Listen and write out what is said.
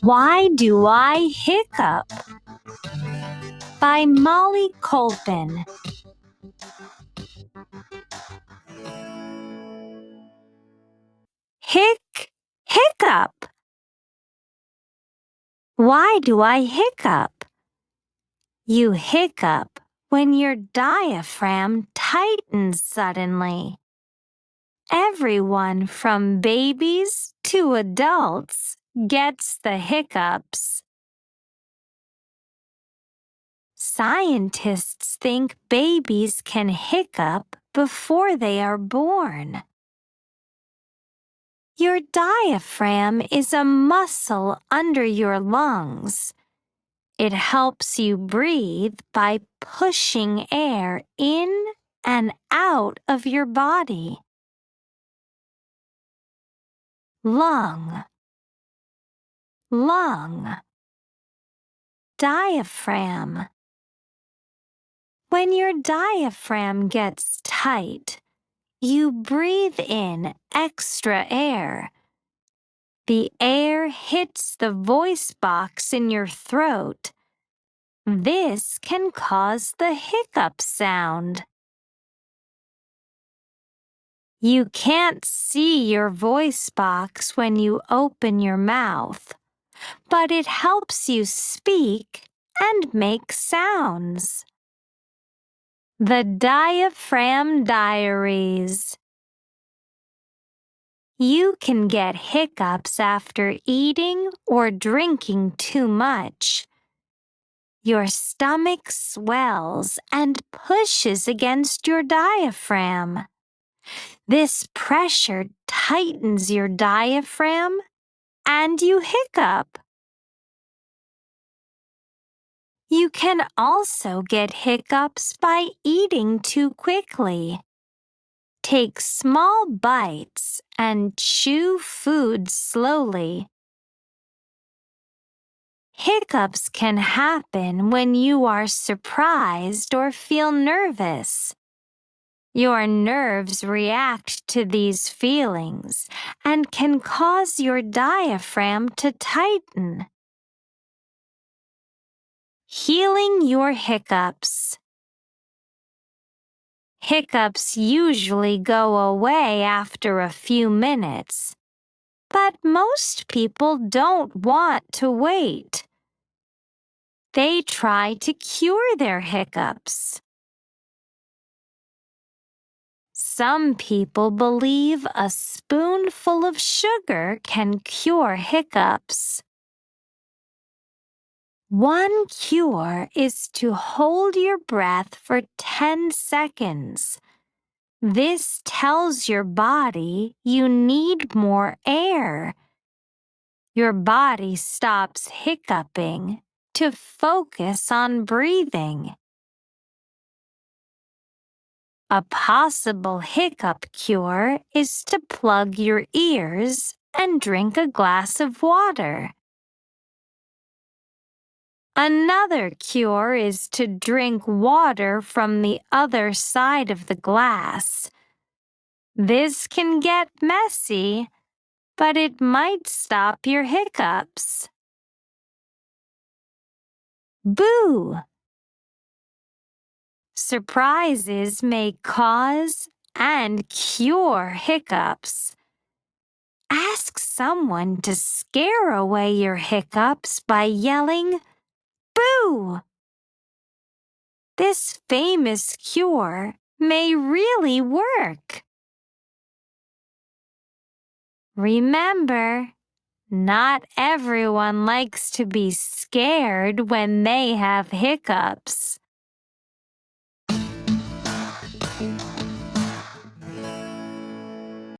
Why Do I Hiccup? By Molly Colpin. Hiccup. Why do I hiccup? You hiccup when your diaphragm tightens suddenly. Everyone from babies to adults gets the hiccups. Scientists think babies can hiccup before they are born. Your diaphragm is a muscle under your lungs. It helps you breathe by pushing air in and out of your body. Lung, lung, diaphragm. When your diaphragm gets tight, you breathe in extra air. The air hits the voice box in your throat. This can cause the hiccup sound. You can't see your voice box when you open your mouth, but it helps you speak and make sounds. The Diaphragm Diaries. You can get hiccups after eating or drinking too much. Your stomach swells and pushes against your diaphragm. This pressure tightens your diaphragm and you hiccup. You can also get hiccups by eating too quickly. Take small bites and chew food slowly. Hiccups can happen when you are surprised or feel nervous. Your nerves react to these feelings and can cause your diaphragm to tighten. Healing your hiccups. Hiccups usually go away after a few minutes, but most people don't want to wait. They try to cure their hiccups. Some people believe a spoonful of sugar can cure hiccups. One cure is to hold your breath for 10 seconds. This tells your body you need more air. Your body stops hiccuping to focus on breathing. A possible hiccup cure is to plug your ears and drink a glass of water. Another cure is to drink water from the other side of the glass. This can get messy, but it might stop your hiccups. Boo! Surprises may cause and cure hiccups. Ask someone to scare away your hiccups by yelling, "Boo!" This famous cure may really work. Remember, not everyone likes to be scared when they have hiccups.